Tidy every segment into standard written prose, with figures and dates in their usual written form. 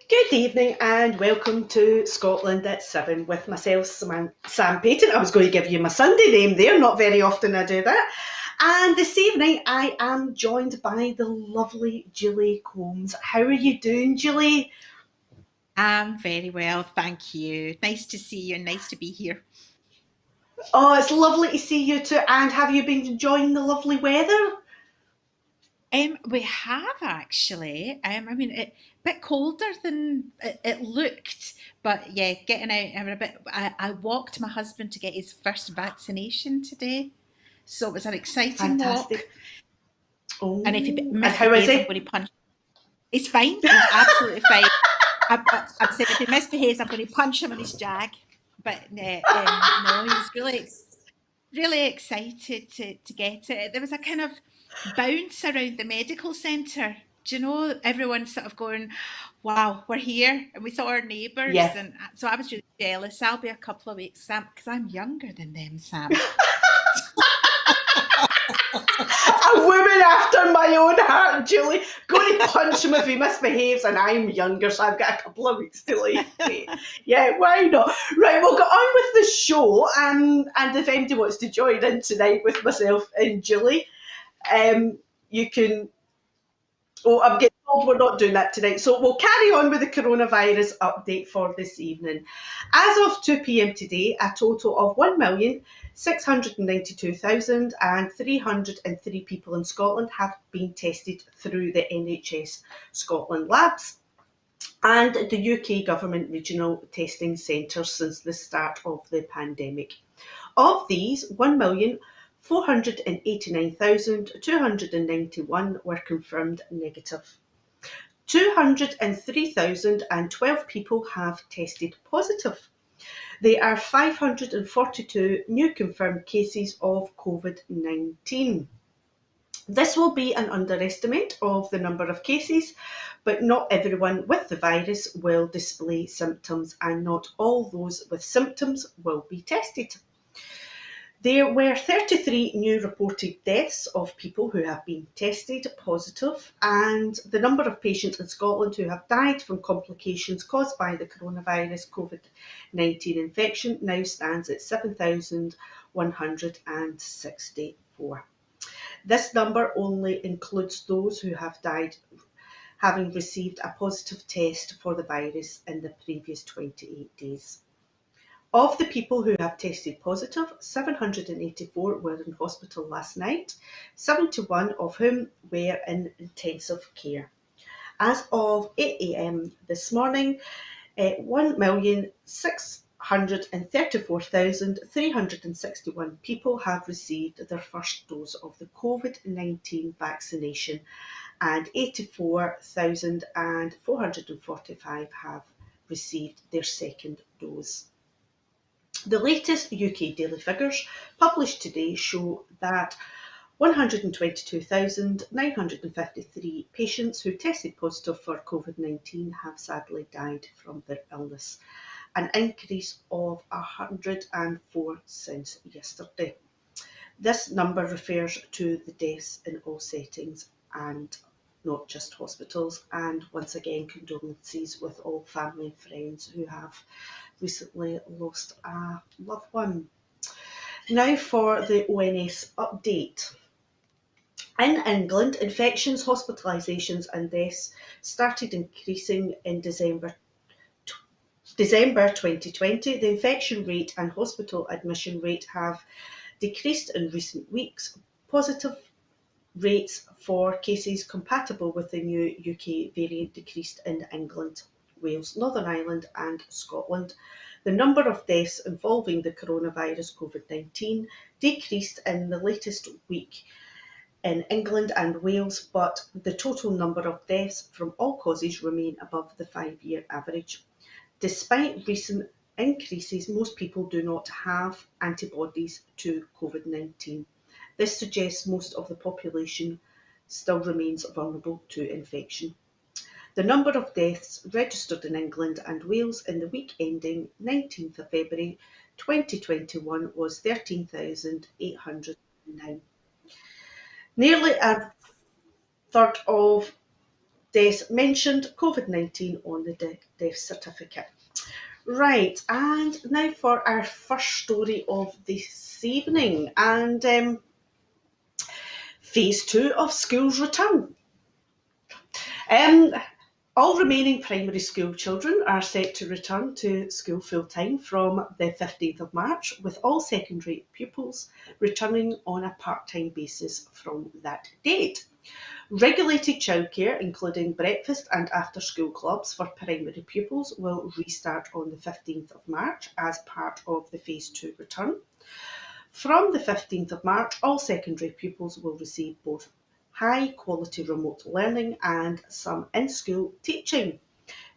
Good evening and welcome to Scotland at 7 with myself, Sam Paton. I was going to give you my Sunday name there, not very often I do that. And this evening I am joined by the lovely Julie Combs. How are you doing, Julie? I'm very well, thank you. Nice to see you and nice to be here. Oh, it's lovely to see you too. And have you been enjoying the lovely weather? We have actually. A bit colder than it looked, but yeah, getting out. I walked my husband to get his first vaccination today, so it was an exciting walk. Fantastic. And if he Oh, and how is misbehaves, I'm he? going to punch. He's fine. He's absolutely fine. I'm saying if he misbehaves, I'm going to punch him in his jag. But no, he's really excited to get it. There was a kind of bounce around the medical centre. Do you know, everyone sort of going, wow, we're here. And we saw our neighbours. Yeah. And so I was really jealous. I'll be a couple of weeks, Sam, because I'm younger than them, Sam. A woman after my own heart, Julie. Going to punch him if he misbehaves, and I'm younger, so I've got a couple of weeks to wait. Yeah, why not? Right, we'll get on with the show, and if anybody wants to join in tonight with myself and Julie, you can. Oh, I'm getting told we're not doing that tonight. So we'll carry on with the coronavirus update for this evening. As of 2 p.m. today, a total of 1,692,303 people in Scotland have been tested through the NHS Scotland labs and the UK Government Regional Testing Centres since the start of the pandemic. Of these, 1,489,291 were confirmed negative. 203,012 people have tested positive. There are 542 new confirmed cases of COVID-19. This will be an underestimate of the number of cases, but not everyone with the virus will display symptoms, and not all those with symptoms will be tested. There were 33 new reported deaths of people who have been tested positive, and the number of patients in Scotland who have died from complications caused by the coronavirus COVID-19 infection now stands at 7,164. This number only includes those who have died having received a positive test for the virus in the previous 28 days. Of the people who have tested positive, 784 were in hospital last night, 71 of whom were in intensive care. As of 8 a.m. this morning, 1,634,361 people have received their first dose of the COVID-19 vaccination, and 84,445 have received their second dose. The latest UK daily figures published today show that 122,953 patients who tested positive for COVID-19 have sadly died from their illness, an increase of 104 since yesterday. This number refers to the deaths in all settings and not just hospitals. And once again, condolences with all family and friends who have recently lost a loved one. Now for the ONS update. In England, infections, hospitalisations and deaths started increasing in December 2020. The infection rate and hospital admission rate have decreased in recent weeks. Positive rates for cases compatible with the new UK variant decreased in England, Wales, Northern Ireland and Scotland. The number of deaths involving the coronavirus COVID-19 decreased in the latest week in England and Wales, but the total number of deaths from all causes remain above the 5-year average. Despite recent increases, most people do not have antibodies to COVID-19. This suggests most of the population still remains vulnerable to infection. The number of deaths registered in England and Wales in the week ending 19th of February 2021 was 13,809. Nearly a third of deaths mentioned COVID-19 on the death certificate. Right, and now for our first story of this evening, and phase 2 of schools return. All remaining primary school children are set to return to school full-time from the 15th of March, with all secondary pupils returning on a part-time basis from that date. Regulated childcare, including breakfast and after-school clubs for primary pupils, will restart on the 15th of March as part of the phase 2 return. From the 15th of March, all secondary pupils will receive both high-quality remote learning and some in-school teaching.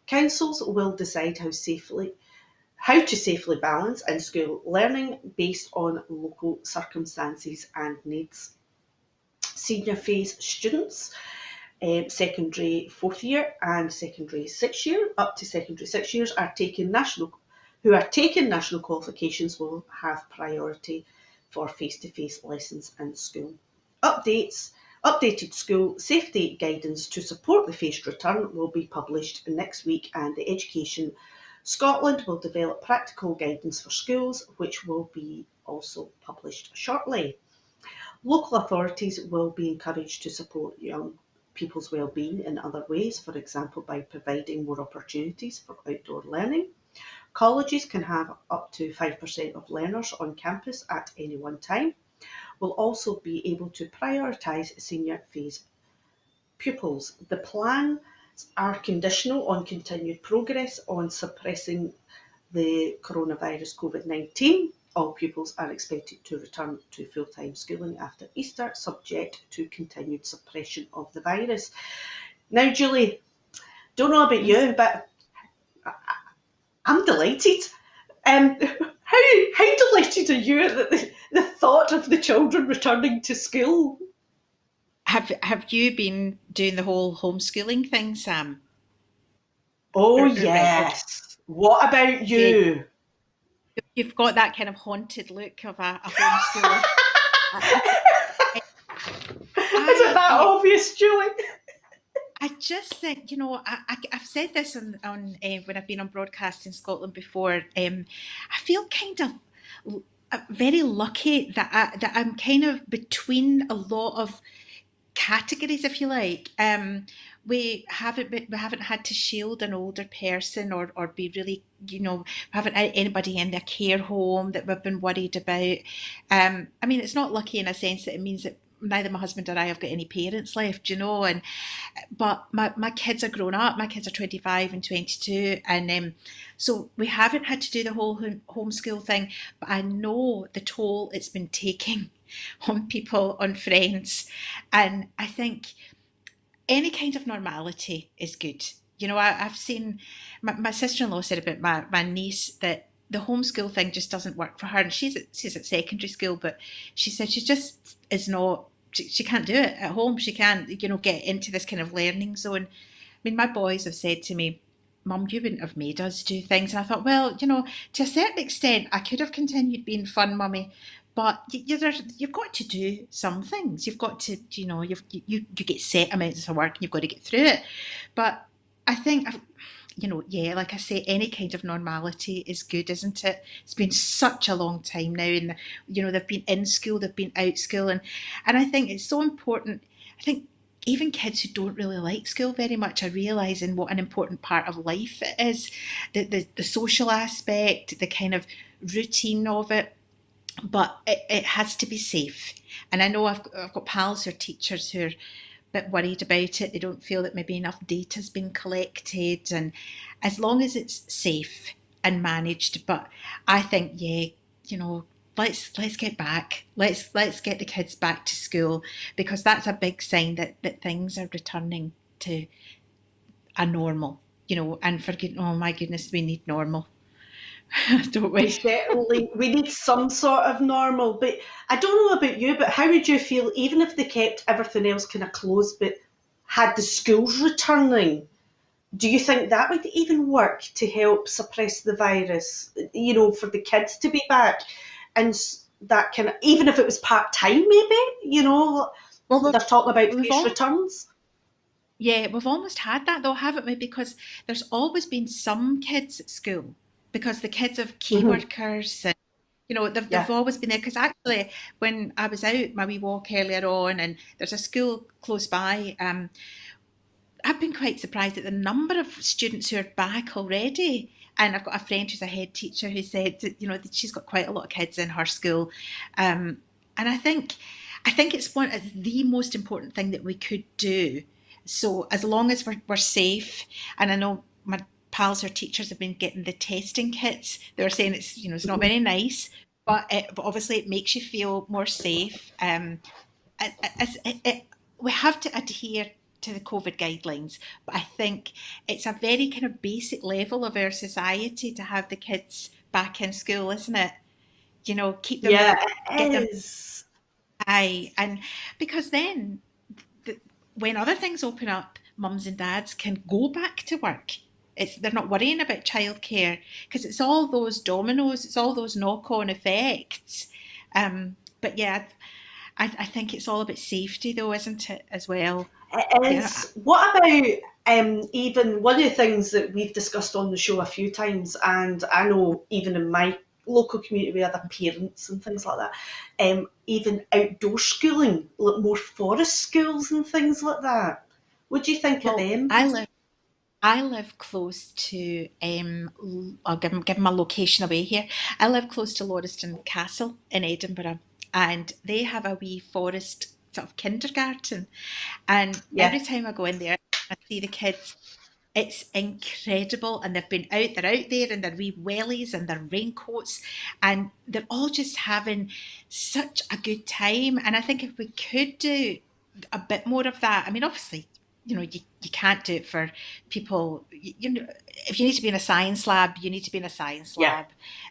Councils will decide how to safely balance in-school learning based on local circumstances and needs. Senior phase students, secondary 4th year and secondary 6th year, up to secondary 6 years, who are taking national qualifications will have priority for face-to-face lessons in school. Updated school safety guidance to support the phased return will be published next week, and the Education Scotland will develop practical guidance for schools, which will be also published shortly. Local authorities will be encouraged to support young people's well-being in other ways, for example by providing more opportunities for outdoor learning. Colleges can have up to 5% of learners on campus at any one time. Will also be able to prioritise senior phase pupils. The plans are conditional on continued progress on suppressing the coronavirus COVID-19. All pupils are expected to return to full-time schooling after Easter, subject to continued suppression of the virus. Now, Julie, don't know about you, but I'm delighted. How delighted are you at the thought of the children returning to school? Have you been doing the whole homeschooling thing, Sam? Oh Right, okay. yes. What about Yeah, you? you've got that kind of haunted look of a homeschooler. I, Isn't I, that I, obvious, Julie? I just think, I've said this on when I've been on broadcast in Scotland before. I feel kind of very lucky that I'm kind of between a lot of categories, if you like. We haven't had to shield an older person or be really, we haven't had anybody in a care home that we've been worried about. I mean, it's not lucky in a sense that it means that neither my husband or I have got any parents left, and but my kids are grown up. My kids are 25 and 22, and so we haven't had to do the whole homeschool thing. But I know the toll it's been taking on people, on friends, and I think any kind of normality is good. I've seen my sister-in-law said about my niece that the homeschool thing just doesn't work for her, and she's at secondary school, but she said she just is not. She can't do it at home. She can't, get into this kind of learning zone. I mean, my boys have said to me, Mum, you wouldn't have made us do things. And I thought, well, to a certain extent, I could have continued being fun mummy, but you've got to do some things. You've got to, you get set amounts of work and you've got to get through it. But I think, yeah, like I say, any kind of normality is good, isn't it? It's been such a long time now, and they've been in school, they've been out school, and I think it's so important. I think even kids who don't really like school very much are realising what an important part of life it is, the social aspect, the kind of routine of it, but it has to be safe. And I know I've got pals who are teachers who are a bit worried about it. They don't feel that maybe enough data's been collected, and as long as it's safe and managed. But I think, yeah, let's get back. Let's get the kids back to school, because that's a big sign that things are returning to a normal. And oh my goodness, we need normal, don't we? We need some sort of normal, but I don't know about you, but how would you feel even if they kept everything else kind of closed but had the schools returning? Do you think that would even work to help suppress the virus, for the kids to be back? And that kind of, even if it was part-time maybe, Well, they're talking about we've phased all returns. Yeah, we've almost had that though, haven't we? Because there's always been some kids at school because the kids of key Hmm. workers and they've Yeah. always been there. Because actually, when I was out my wee walk earlier on, and there's a school close by, I've been quite surprised at the number of students who are back already. And I've got a friend who's a head teacher who said that she's got quite a lot of kids in her school, um, and I think it's one of the most important thing that we could do. So as long as we're safe, and I know my pals or teachers have been getting the testing kits. They were saying it's not Mhm. very nice, but obviously it makes you feel more safe. We have to adhere to the COVID guidelines, but I think it's a very kind of basic level of our society to have the kids back in school, isn't it? Keep them, Yeah, get them it is. high, and because then the, when other things open up, mums and dads can go back to work. They're not worrying about childcare because it's all those dominoes, it's all those knock-on effects. But yeah, I think it's all about safety, though, isn't it, as well? It Yeah. is. What about even one of the things that we've discussed on the show a few times, and I know even in my local community with other parents and things like that, even outdoor schooling, like more forest schools and things like that. What do you think of Well, them? I live close to I'll give my location away here. I live close to Lauriston Castle in Edinburgh, and they have a wee forest sort of kindergarten. And Yeah, every time I go in there, I see the kids. It's incredible, and they're out there in their wee wellies and their raincoats, and they're all just having such a good time. And I think if we could do a bit more of that, I mean, obviously, you can't do it for people. If you need to be in a science lab, you need to be in a science yeah.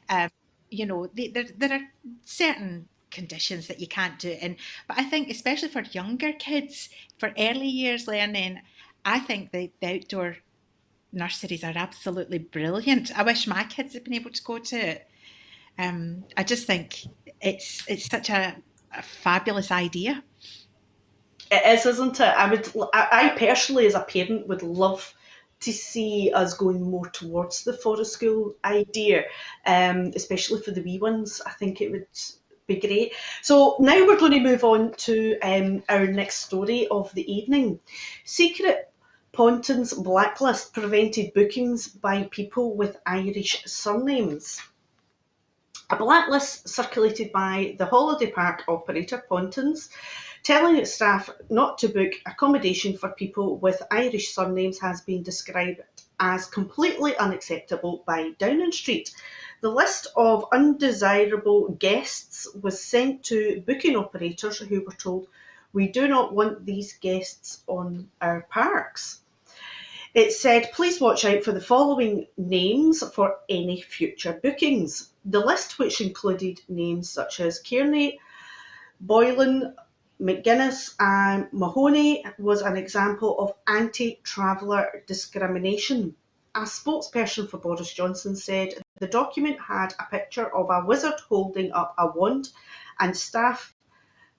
lab. Um, there are certain conditions that you can't do it in, but I think especially for younger kids, for early years learning, I think the outdoor nurseries are absolutely brilliant. I wish my kids had been able to go to it. I just think it's such a fabulous idea. It is, isn't it? I personally, as a parent, would love to see us going more towards the forest school idea, especially for the wee ones. I think it would be great. So now we're going to move on to our next story of the evening. Secret Ponton's blacklist prevented bookings by people with Irish surnames. A blacklist circulated by the holiday park operator Pontons, telling its staff not to book accommodation for people with Irish surnames, has been described as completely unacceptable by Downing Street. The list of undesirable guests was sent to booking operators who were told, "We do not want these guests on our parks." It said, "Please watch out for the following names for any future bookings." The list, which included names such as Kearney, Boylan, McGuinness and Mahoney, was an example of anti-traveller discrimination. A spokesperson for Boris Johnson said the document had a picture of a wizard holding up a wand and staff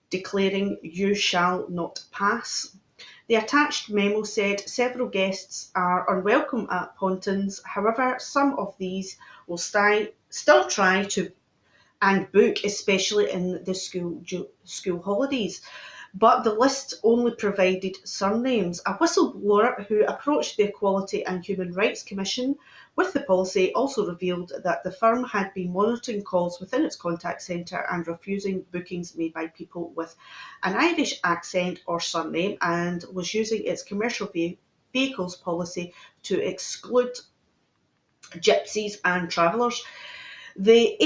declaring "You shall not pass." The attached memo said several guests are unwelcome at Pontons. However, some of these will still try to and book, especially in the school holidays. But the list only provided surnames. A whistleblower who approached the Equality and Human Rights Commission with the policy also revealed that the firm had been monitoring calls within its contact centre and refusing bookings made by people with an Irish accent or surname, and was using its commercial vehicles policy to exclude gypsies and travellers. The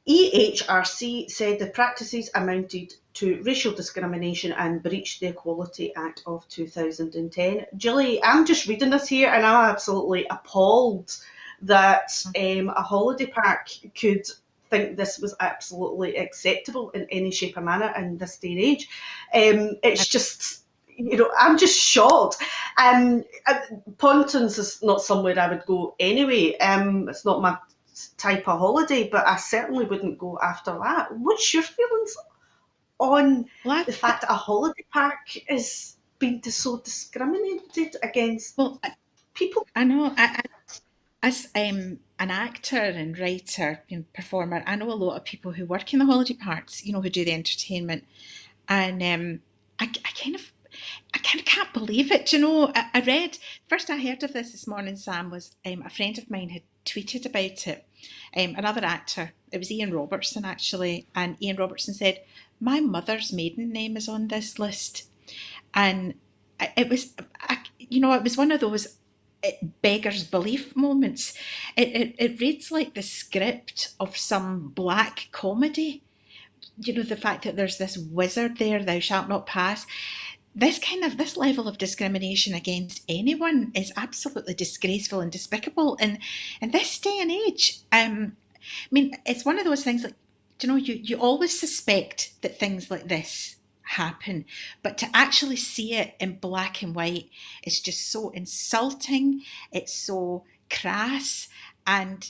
EHRC said the practices amounted to racial discrimination and breached the Equality Act of 2010. Julie, I'm just reading this here and I'm absolutely appalled that a holiday park could think this was absolutely acceptable in any shape or manner in this day and age. It's just, I'm just shocked. Pontons is not somewhere I would go anyway. It's not my type of holiday, but I certainly wouldn't go after that. What's your feelings on Well, the fact that a holiday park is? been so discriminated against Well, people. I know. As an actor and writer and performer, I know a lot of people who work in the holiday parks, who do the entertainment, and I kind of can't believe it. I read first I heard of this morning. Sam, was a friend of mine had tweeted about it. Another actor, it was Ian Robertson actually, and Ian Robertson said, "My mother's maiden name is on this list," and it was, it was one of those beggars belief moments. It reads like the script of some black comedy. The fact that there's this wizard there, thou shalt not pass. This level of discrimination against anyone is absolutely disgraceful and despicable in this day and age. I mean, it's one of those things like, you always suspect that things like this happen, but to actually see it in black and white is just so insulting. It's so crass. And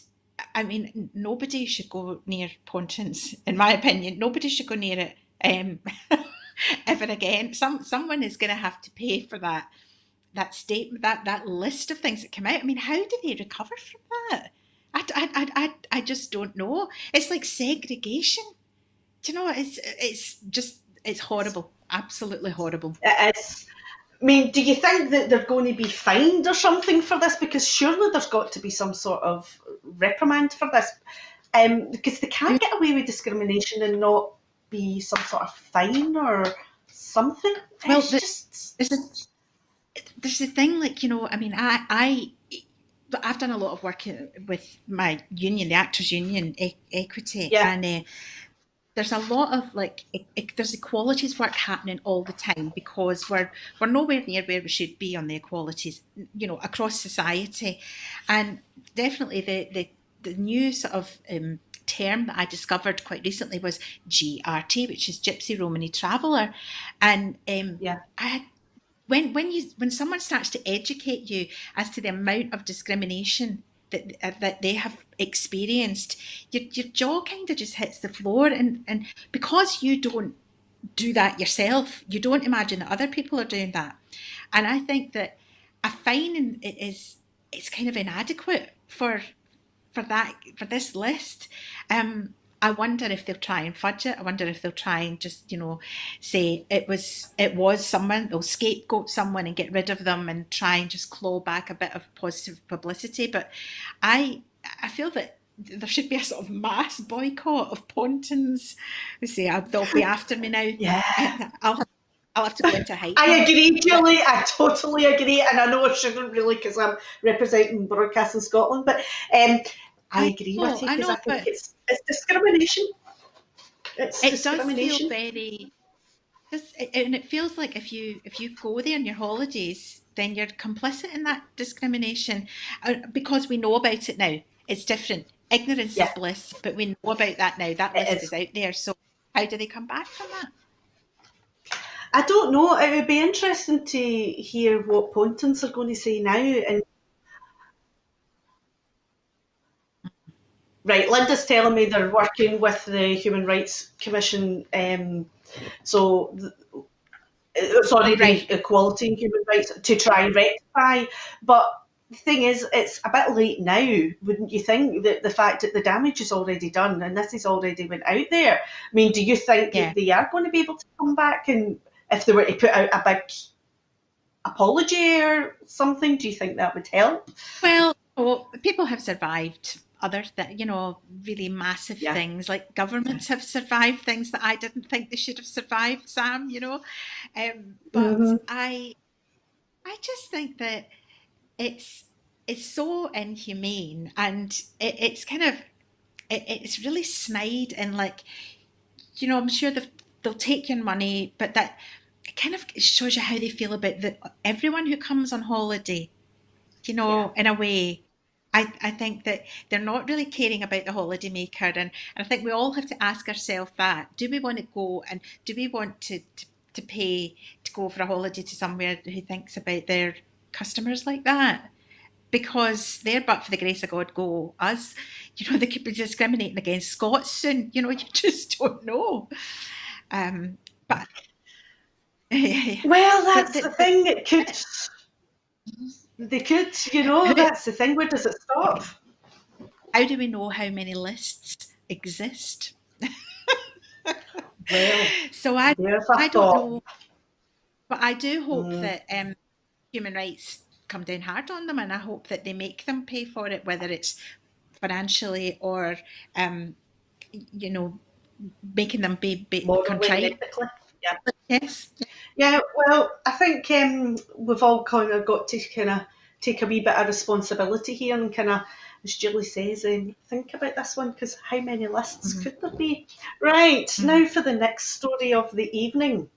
I mean, nobody should go near Pontins, in my opinion. Nobody should go near it ever again. Someone is going to have to pay for that statement, that list of things that come out. I mean, how do they recover from that? I just don't know. It's like segregation. Do you know? It's horrible. Absolutely horrible. It is. I mean, do you think that they're going to be fined or something for this? Because surely there's got to be some sort of reprimand for this. Because they can't get away with discrimination and not be some sort of fine or something. Well, It's just. there's a thing like, I mean, I've done a lot of work with my union, the Actors Union, Equity, Yeah. and there's a lot of there's equalities work happening all the time, because we're nowhere near where we should be on the equalities, across society. And definitely the new sort of term that I discovered quite recently was GRT, which is Gypsy Romany Traveller. And Yeah. I had when someone starts to educate you as to the amount of discrimination that they have experienced, your jaw kind of just hits the floor, and because you don't do that yourself, you don't imagine that other people are doing that. And I think that a fine it's kind of inadequate for this list. I wonder if they'll try and fudge it. I wonder if they'll try and just, say it was someone. They'll scapegoat someone and get rid of them and try and just claw back a bit of positive publicity. But I feel that there should be a sort of mass boycott of Pontins. They say they'll be after me now. Yeah. I'll have to go into hiding. I agree, But Julie. I totally agree, and I know I shouldn't really because I'm representing Broadcasting Scotland, but I agree with you I because know, I think but it's discrimination. It's it does feel discrimination. very. And it feels like if you go there on your holidays, then you're complicit in that discrimination, because we know about it now. It's different. Ignorance is Yeah, bliss, but we know about that now. That it list is is. out there. So how do they come back from that? I don't know. It would be interesting to hear what Pontins are going to say now. And right, Linda's telling me they're working with the Human Rights Commission. So sorry, Oh, right. the Equality and Human Rights to try and rectify. But the thing is, it's a bit late now, wouldn't you think? That the fact that the damage is already done and this is already went out there. I mean, do you think Yeah. they are going to be able to come back, and if they were to put out a big apology or something, do you think that would help? Well, people have survived other really massive Yeah. things. Like governments have survived things that I didn't think they should have survived, Sam. But Hmm. I just think that it's it's so inhumane, and it's kind of it's really snide, and like, I'm sure they'll take your money, but that it kind of shows you how they feel about everyone who comes on holiday, Yeah. in a way. I think that they're not really caring about the holidaymaker, and I think we all have to ask ourselves that: do we want to go, and do we want to pay to go for a holiday to somewhere who thinks about their customers like that? Because they're, but for the grace of God, go us. They could be discriminating against Scots soon. You just don't know. Um, but Well, But that's the thing. They could, who, that's the thing. Where does it stop? how do we know how many lists exist? Well, So there's a I don't thought. know, but I do hope Mm, that human rights come down hard on them, and I hope that they make them pay for it, whether it's financially or um, you know, making them be morally and contrite. ethically. Yeah. Yes. Yeah, well, I think we've all kind of got to kind of take a wee bit of responsibility here and kind of, as Julie says, think about this one because how many lists Mm-hmm. could there be? Right, Mm-hmm. now for the next story of the evening.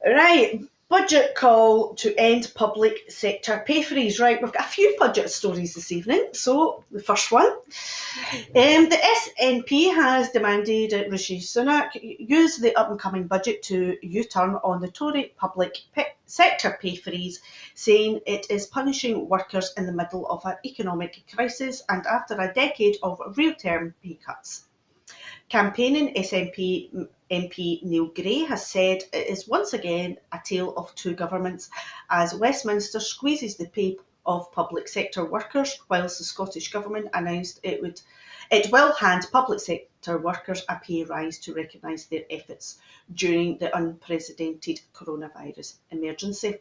Right, budget call to end public sector pay freeze. Right, we've got a few budget stories this evening. So the first one, the SNP has demanded Rishi Sunak use the up-and-coming budget to U-turn on the Tory public sector pay freeze, saying it is punishing workers in the middle of an economic crisis and after a decade of real-term pay cuts. Campaigning SNP MP Neil Gray has said it is once again a tale of two governments as Westminster squeezes the pay of public sector workers whilst the Scottish Government announced it will hand public sector workers a pay rise to recognise their efforts during the unprecedented coronavirus emergency.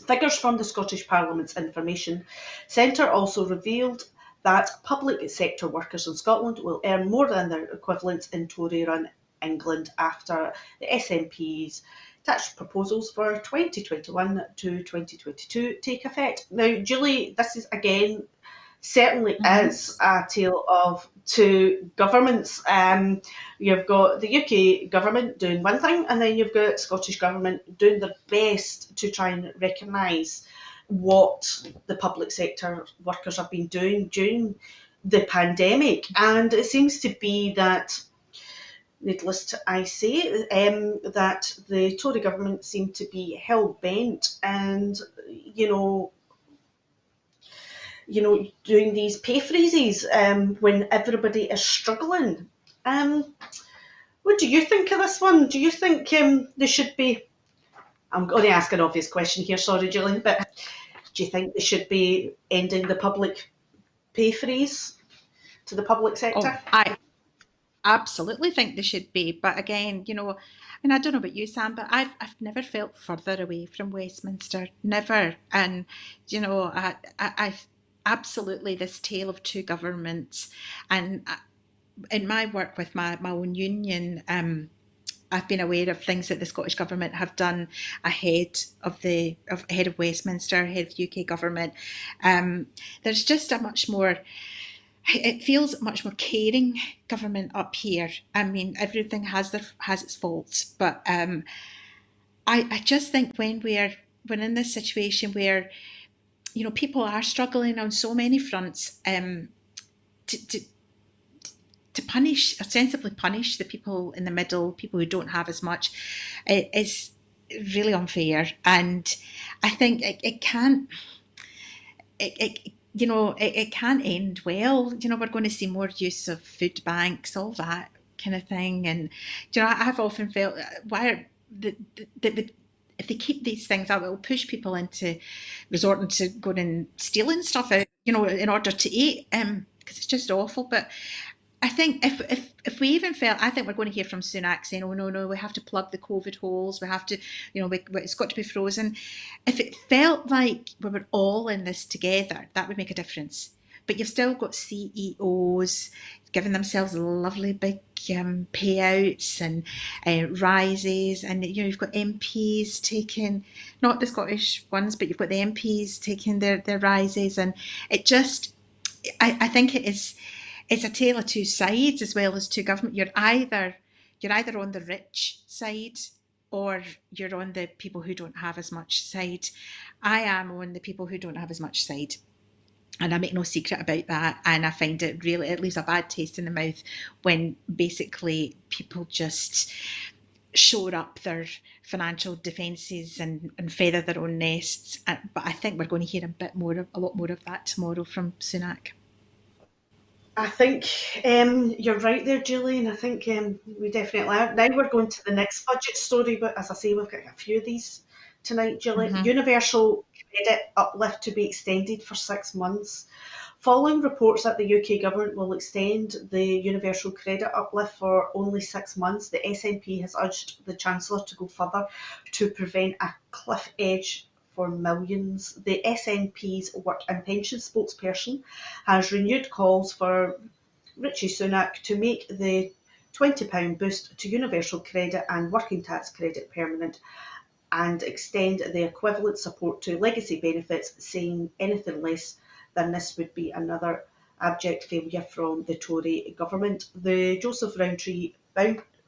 Figures from the Scottish Parliament's Information Centre also revealed that public sector workers in Scotland will earn more than their equivalents in Tory-run England after the SNP's tax proposals for 2021 to 2022 take effect. Now, Julie, this is again certainly Mm-hmm. is a tale of two governments. You've got the UK government doing one thing, and then you've got Scottish government doing their best to try and recognise what the public sector workers have been doing during the pandemic. And it seems to be that, needless to I say, that the Tory government seem to be hell bent and you know doing these pay freezes when everybody is struggling. Um, what do you think of this one? Do you think they should be? I'm going to ask an obvious question here, sorry, Julie, but do you think they should be ending the public pay freeze to the public Oh, sector? I absolutely think they should be. But again, and I don't know about you, Sam, but I've never felt further away from Westminster, never. And I absolutely this tale of two governments, and in my work with my own union. I've been aware of things that the Scottish Government have done ahead of Westminster, ahead of the UK Government. There's just a much more, it feels much more caring government up here. I mean, everything has its faults, but I just think when in this situation where people are struggling on so many fronts, to, to to punish, ostensibly punish the people in the middle, people who don't have as much, is really unfair. And I think it can't, it can't end well. We're going to see more use of food banks, all that kind of thing. And, I've often felt, why are if they keep these things up, it will push people into resorting to going and stealing stuff out, in order to eat. Because it's just awful. But I think if we even felt, I think we're going to hear from Sunak saying, "Oh no, we have to plug the COVID holes. We have to, it's got to be frozen." If it felt like we were all in this together, that would make a difference. But you've still got CEOs giving themselves lovely big payouts and rises, and you've got MPs taking, not the Scottish ones, but you've got the MPs taking their rises, and it just, I think it's a tale of two sides as well as two government. You're either on the rich side or you're on the people who don't have as much side. I am on the people who don't have as much side. And I make no secret about that. And I find it really, it leaves a bad taste in the mouth when basically people just shore up their financial defences and feather their own nests. But I think we're going to hear a lot more of that tomorrow from Sunak. I think you're right there, Julie, and I think we definitely are. Now we're going to the next budget story, but as I say, we've got a few of these tonight, Julie. Mm-hmm. Universal credit uplift to be extended for 6 months. Following reports that the UK government will extend the universal credit uplift for only 6 months, the SNP has urged the Chancellor to go further to prevent a cliff edge for millions. The SNP's Work and Pension spokesperson has renewed calls for Rishi Sunak to make the £20 boost to universal credit and working tax credit permanent and extend the equivalent support to legacy benefits, saying anything less than this would be another abject failure from the Tory government. The Joseph Rowntree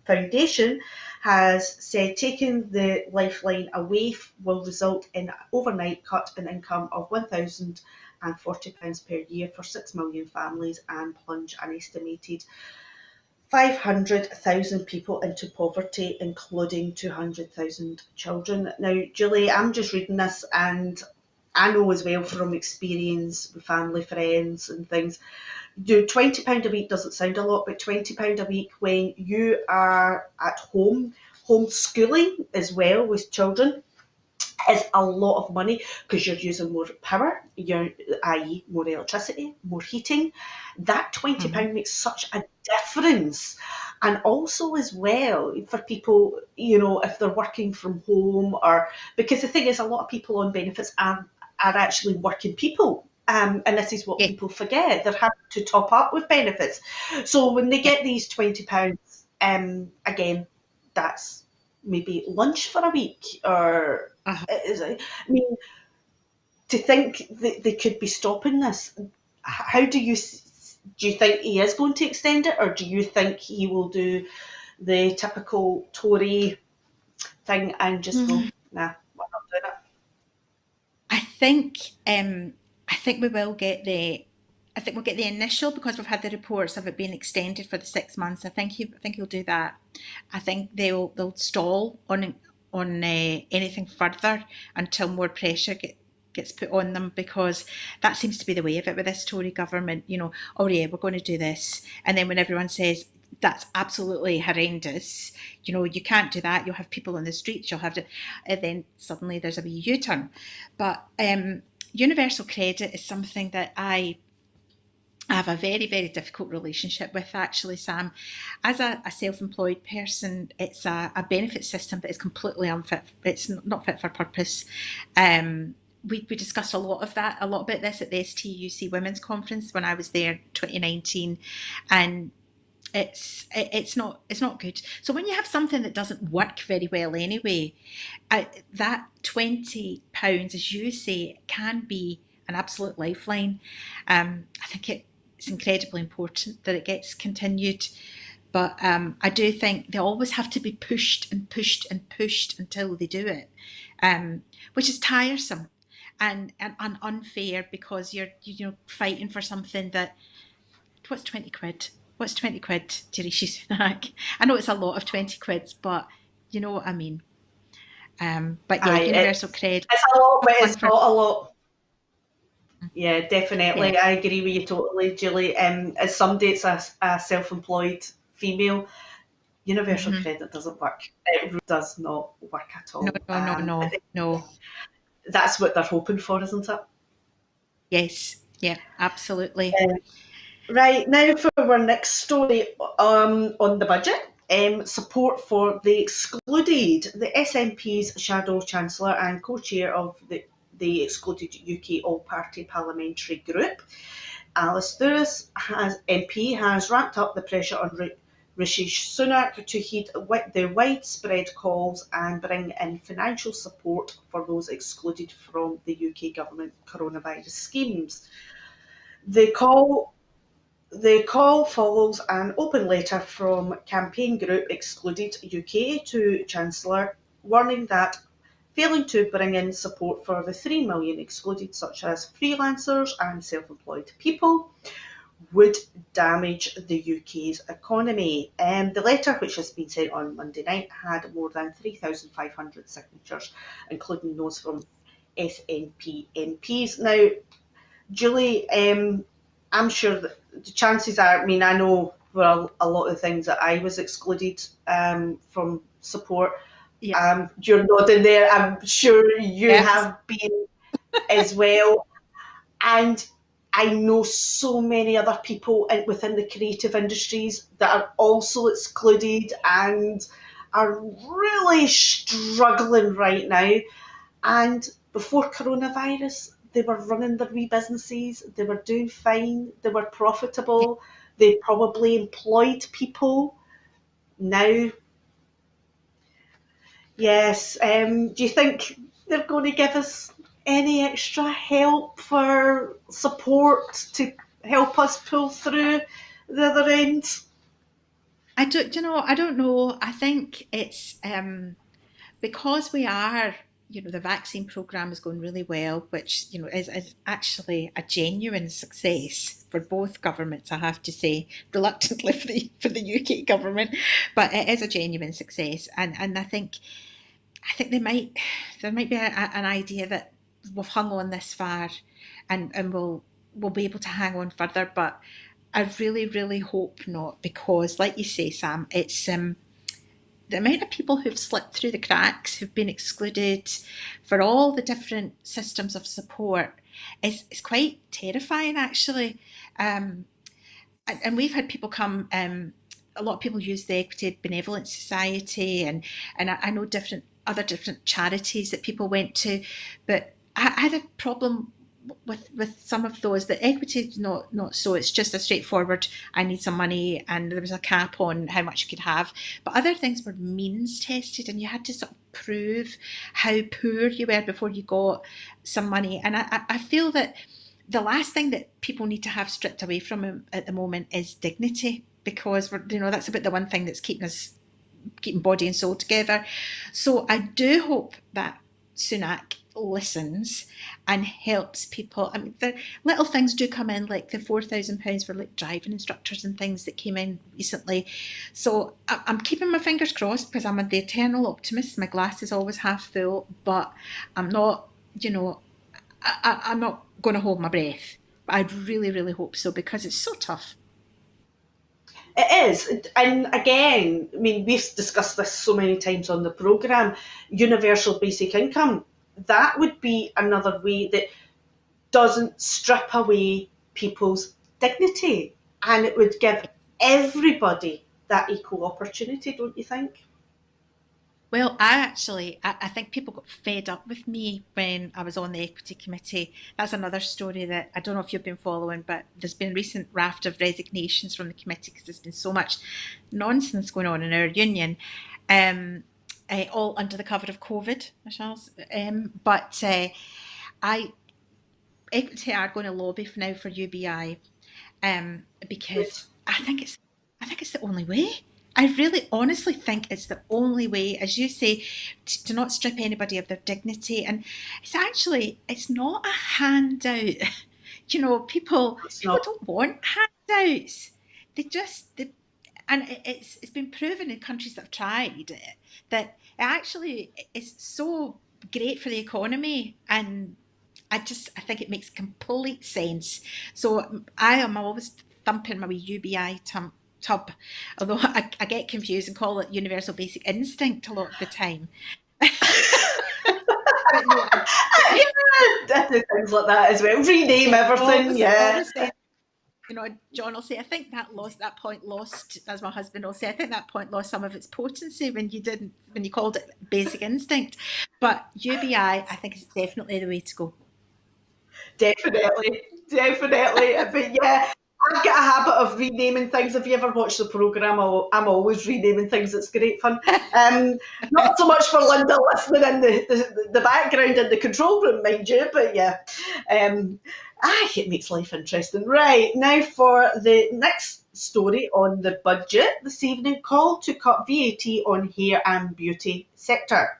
Foundation has said taking the lifeline away will result in an overnight cut in income of £1,040 per year for 6 million families and plunge an estimated 500,000 people into poverty, including 200,000 children. Now, Julie, I'm just reading this, and I know as well from experience with family, friends, and things. £20 a week doesn't sound a lot, but £20 a week when you are at home, homeschooling as well with children, is a lot of money because you're using more power, i.e., more electricity, more heating. That £20 Mm-hmm. makes such a difference. And also, as well, for people, if they're working from home, or because the thing is, a lot of people on benefits are actually working people. And this is what Yeah. people forget. They're having to top up with benefits. So when they Yeah. get these £20, again, that's maybe lunch for a week, or Uh-huh. I mean, to think that they could be stopping this. How do you think he is going to extend it, or do you think he will do the typical Tory thing and just go, Mm. nah, we're not doing it? I think I think we will get the I think we'll get the initial because we've had the reports of it being extended for the 6 months. I think he'll do that. I think they'll stall on anything further until more pressure gets put on them, because that seems to be the way of it with this Tory government. Oh yeah, we're going to do this, and then when everyone says that's absolutely horrendous, you can't do that. You'll have people on the streets. You'll have to, and then suddenly there's a wee U-turn. But universal credit is something that I have a very, very difficult relationship with, actually, Sam. As a self-employed person, it's a benefit system that is completely unfit. It's not fit for purpose. We discussed a lot about this at the STUC Women's Conference when I was there in 2019, and it's not good. So when you have something that doesn't work very well anyway, that £20, as you say, can be an absolute lifeline. I think it's incredibly important that it gets continued, but I do think they always have to be pushed and pushed and pushed until they do it, which is tiresome and unfair, because you're fighting for something that, what's 20 quid? What's 20 quid to Rishi Sunak? I know it's a lot of 20 quids, but you know what I mean. But yeah, Aye, universal credit, it's a lot, but one it's for, not a lot. Yeah, yeah. definitely. I agree with you totally, Julie. As somebody that's a self-employed female, universal Hmm. credit doesn't work. It really does not work at No, all. no, no, I no, think no. that's what they're hoping for, isn't it? Yes, yeah, absolutely. Um, right, now for our next story on the budget. Support for the excluded. The SNP's Shadow Chancellor and co-chair of the excluded UK All-Party Parliamentary Group, Alice Thuris, MP, has ramped up the pressure on Rishi Sunak to heed the widespread calls and bring in financial support for those excluded from the UK government coronavirus schemes. The call the call follows an open letter from campaign group Excluded UK to Chancellor, warning that failing to bring in support for the 3 million excluded, such as freelancers and self-employed people, would damage the UK's economy. The letter, which has been sent on Monday night, had more than 3,500 signatures, including those from SNP MPs. Now, Julie, I'm sure that the chances are, I mean, I know for a lot of things that I was excluded from support. Yes. You're nodding there. I'm sure you Yes. have been as well. And I know so many other people within the creative industries that are also excluded and are really struggling right now. And before coronavirus, they were running their wee businesses, they were doing fine, they were profitable, they probably employed people. Now, yes, do you think they're going to give us any extra help for support to help us pull through the other end? I don't know. I think it's because we are, the vaccine program is going really well, which, is actually a genuine success for both governments, I have to say, reluctantly for the UK government, but it is a genuine success. And I think there might be an idea that we've hung on this far, and we'll be able to hang on further, but I really, really hope not, because like you say, Sam, it's the amount of people who've slipped through the cracks, who've been excluded for all the different systems of support is quite terrifying, actually. Um, and we've had people come. A lot of people use the Equity Benevolent Society, and I know different charities that people went to, but I had a problem with some of those. The equity is not so. It's just a straightforward. I need some money, and there was a cap on how much you could have. But other things were means tested, and you had to sort of prove how poor you were before you got some money. And I feel that the last thing that people need to have stripped away from them at the moment is dignity, because that's about the one thing that's keeping body and soul together. So I do hope that Sunak listens and helps people. I mean, the little things do come in, like the £4,000 for like driving instructors and things that came in recently. So I'm keeping my fingers crossed, because I'm the eternal optimist. My glass is always half full, but I'm not, I'm not going to hold my breath. But I'd really, really hope so, because it's so tough. It is. And again, I mean, we've discussed this so many times on the programme, universal basic income. That would be another way that doesn't strip away people's dignity, and it would give everybody that equal opportunity, don't you think? Well, I think people got fed up with me when I was on the equity committee. That's another story that I don't know if you've been following, but there's been a recent raft of resignations from the committee because there's been so much nonsense going on in our union, um, all under the cover of COVID, Charles. But I equity are going to lobby for now for UBI, because I think it's the only way. I really honestly think it's the only way, as you say, to not strip anybody of their dignity. And it's not a handout. It's People not. don't want handouts. They and it's been proven in countries that have tried it, that it actually is so great for the economy. And I think it makes complete sense. So I am always thumping my wee UBI tub, although I get confused and call it universal basic instinct a lot of the time. But no, I do things like that as well. Rename yeah, everything, yeah. always say, John will say, I think that point lost, as my husband will say, I think that point lost some of its potency when you called it basic instinct. But UBI, I think, is definitely the way to go. Definitely, definitely. But yeah, I've got a habit of renaming things. If you ever watch the programme, I'm always renaming things. It's great fun. Not so much for Linda listening in the background in the control room, mind you, but yeah. Um, it makes life interesting. Right, now for the next story on the budget this evening, call to cut VAT on hair and beauty sector.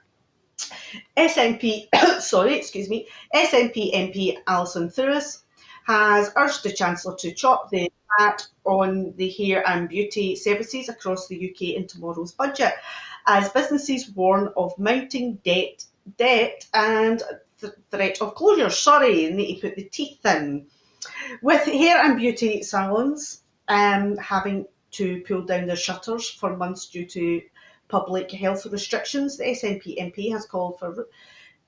SNP, sorry, excuse me, SNP MP Alison Thuris has urged the Chancellor to chop the VAT on the hair and beauty services across the UK in tomorrow's budget, as businesses warn of mounting debt and threat of closure. Sorry, need to put the teeth in. With hair and beauty salons having to pull down their shutters for months due to public health restrictions, the SNP MP has called for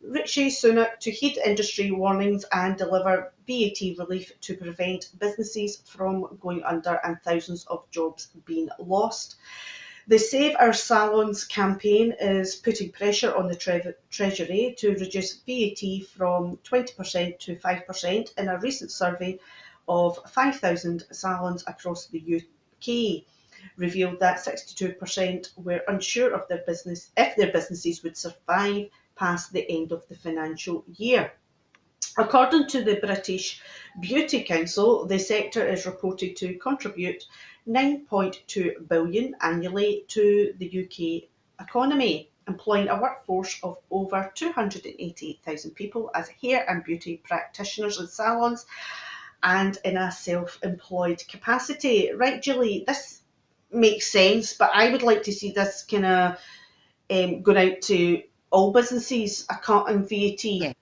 Rishi Sunak to heed industry warnings and deliver VAT relief to prevent businesses from going under and thousands of jobs being lost. The Save Our Salons campaign is putting pressure on the Treasury to reduce VAT from 20% to 5% in a recent survey of 5,000 salons across the UK revealed that 62% were unsure of their business if their businesses would survive past the end of the financial year. According to the British Beauty Council, the sector is reported to contribute 9.2 billion annually to the UK economy, employing a workforce of over 288,000 people as hair and beauty practitioners in salons and in a self-employed capacity. Right, Julie, this makes sense, but I would like to see this kind of going out to all businesses, a cut in VAT Yeah,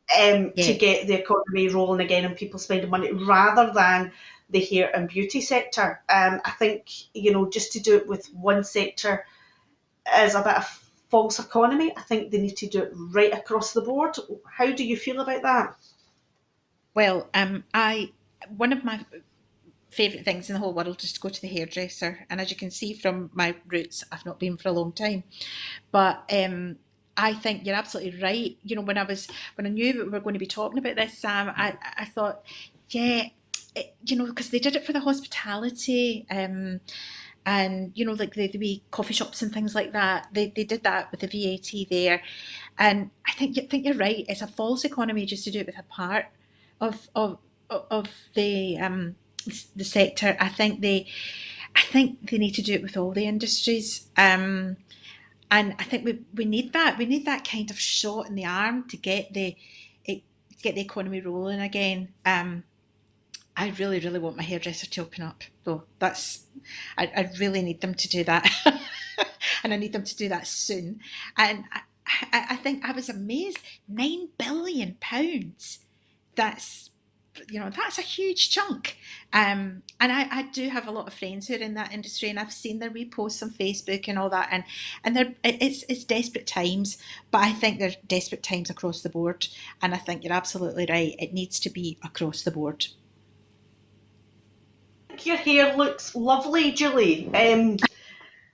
to yeah. get the economy rolling again and people spending money rather than the hair and beauty sector. I think, just to do it with one sector is a bit of false economy. I think they need to do it right across the board. How do you feel about that? Well, I one of my favourite things in the whole world is to go to the hairdresser, and as you can see from my roots, I've not been for a long time. But I think you're absolutely right. You know, when I knew that we were going to be talking about this, Sam, I thought, yeah, because they did it for the hospitality. And like the wee coffee shops and things like that, they did that with the VAT there, and I think you're right. It's a false economy just to do it with a part of the sector. I think they need to do it with all the industries. And I think we need that. We need that kind of shot in the arm to get the economy rolling again. I really, really want my hairdresser to open up, though. I really need them to do that, and I need them to do that soon. And I think I was amazed. £9 billion. That's that's a huge chunk. And I do have a lot of friends who are in that industry, and I've seen their reposts on Facebook and all that, and it's desperate times, but I think they're desperate times across the board, and I think you're absolutely right. It needs to be across the board. I think your hair looks lovely, Julie.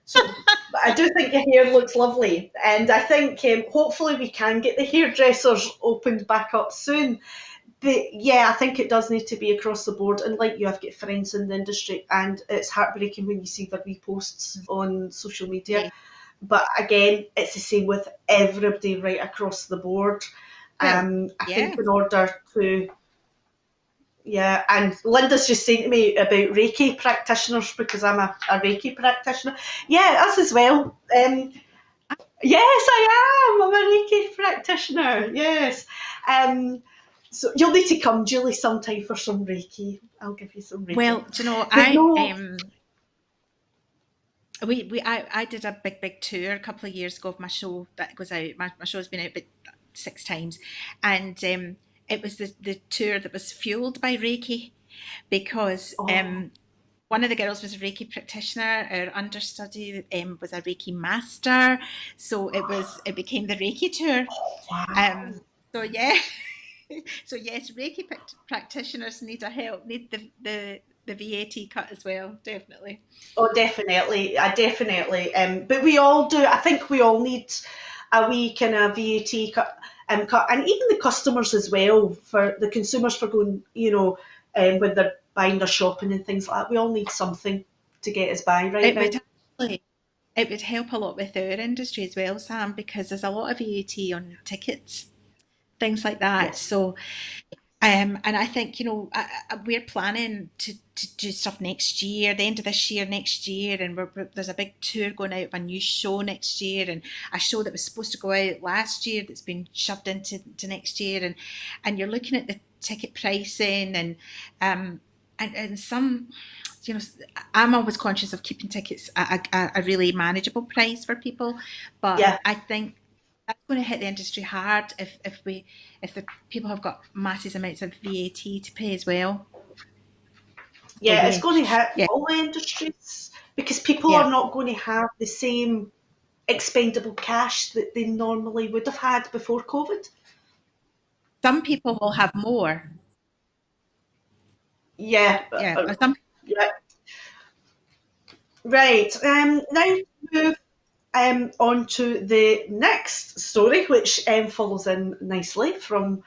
So I do think your hair looks lovely, and I think hopefully we can get the hairdressers opened back up soon. But yeah, I think it does need to be across the board. And like you, I've got friends in the industry, and it's heartbreaking when you see their reposts on social media. Yeah. But again, it's the same with everybody right across the board. Well, I think yeah. in order to, yeah, and Linda's just saying to me about Reiki practitioners because I'm a Reiki practitioner. Yeah, us as well. Yes, I am. I'm a Reiki practitioner. Yes. So you'll need to come, Julie, sometime for some Reiki. I'll give you some Reiki. Well, do you know, But no, I did a big tour a couple of years ago of my show that goes out. My show's been out about 6 times, and it was the tour that was fueled by Reiki because oh, one of the girls was a Reiki practitioner. Our understudy was a Reiki master, so it became the Reiki tour. wow. Um, so yeah, so yes, Reiki practitioners need a help, need the VAT cut as well, definitely. Oh, definitely. I definitely. But we all do. I think we all need a wee kind of VAT cut, and even the customers as well for the consumers for going, when they're buying their shopping and things like that. We all need something to get us by right It now. would actually it would help a lot with our industry as well, Sam, because there's a lot of VAT on tickets, things like that. Yes. So and I think, we're planning to do stuff next year, the end of this year, next year, and there's a big tour going out of a new show next year, and a show that was supposed to go out last year that's been shoved into next year, and you're looking at the ticket pricing um, and some, you know, I'm always conscious of keeping tickets at a really manageable price for people, but Yeah. I think. that's going to hit the industry hard if the people have got massive amounts of VAT to pay as well. It'll Yeah, it's be going to hit yeah, all the industries because people yeah. are not going to have the same expendable cash that they normally would have had before COVID. Some people will have more. Yeah, Yeah, some. yeah. Right. Now to move on to the next story, which follows in nicely from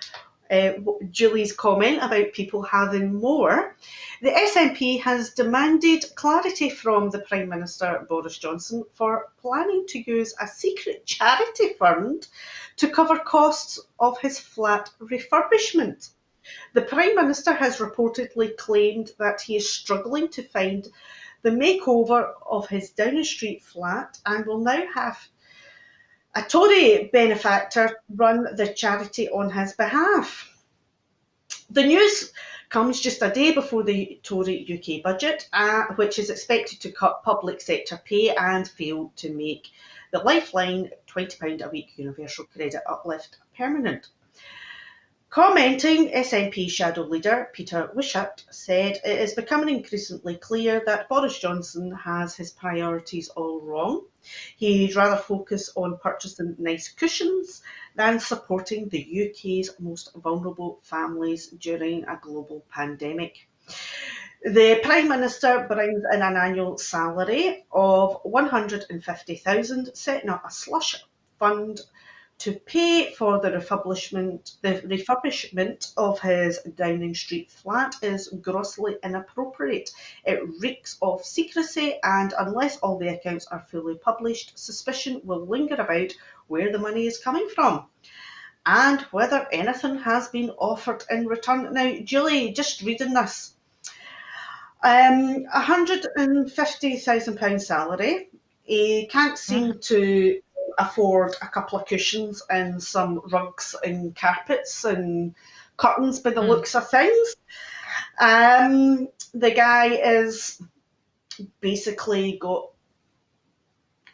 Julie's comment about people having more. The SNP has demanded clarity from the Prime Minister Boris Johnson for planning to use a secret charity fund to cover costs of his flat refurbishment. The Prime Minister has reportedly claimed that he is struggling to find the makeover of his Downing Street flat and will now have a Tory benefactor run the charity on his behalf. The news comes just a day before the Tory UK budget, which is expected to cut public sector pay and fail to make the lifeline £20 a week universal credit uplift permanent. Commenting, SNP shadow leader Peter Wishart said it is becoming increasingly clear that Boris Johnson has his priorities all wrong. He'd rather focus on purchasing nice cushions than supporting the UK's most vulnerable families during a global pandemic. The Prime Minister brings in an annual salary of 150,000, setting up a slush fund to pay for the refurbishment of his Downing Street flat is grossly inappropriate. It reeks of secrecy, and unless all the accounts are fully published, suspicion will linger about where the money is coming from and whether anything has been offered in return. Now, Julie, just reading this, £150,000 salary. He can't Mhm. seem to afford a couple of cushions and some rugs and carpets and curtains by the Mm. looks of things. The guy is basically got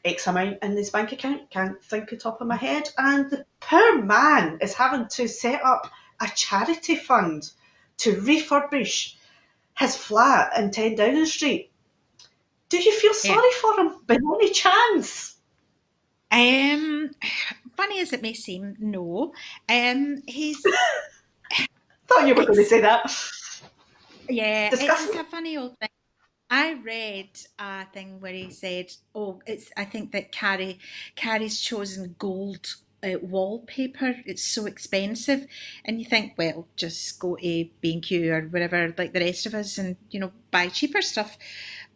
X amount in his bank account, can't think of the top of my head, and the poor man is having to set up a charity fund to refurbish his flat in 10 Downing Street. Do you feel Yeah. sorry for him by any chance? Um, Funny as it may seem, no. He's Thought you were going to it's say that. yeah, it's Disgusting. a funny old thing. I read a thing where he said, "Oh, it's I think that Carrie's chosen gold wallpaper. It's so expensive," and you think, well, just go to B&Q or wherever, like the rest of us, and buy cheaper stuff.